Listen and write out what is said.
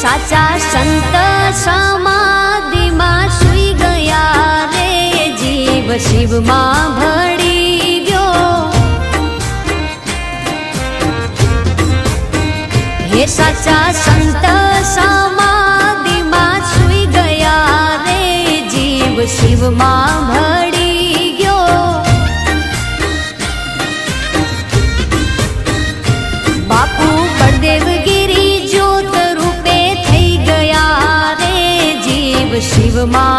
साचा संत समाधि में सुई गया रे जीव शिव में भड़ी गयो। हे साचा संत समाधि में सुई गया रे जीव शिव में भड़ी गयो। बापू बलदेव गिरी ज्योत रूपे थई गया रे जीव शिव में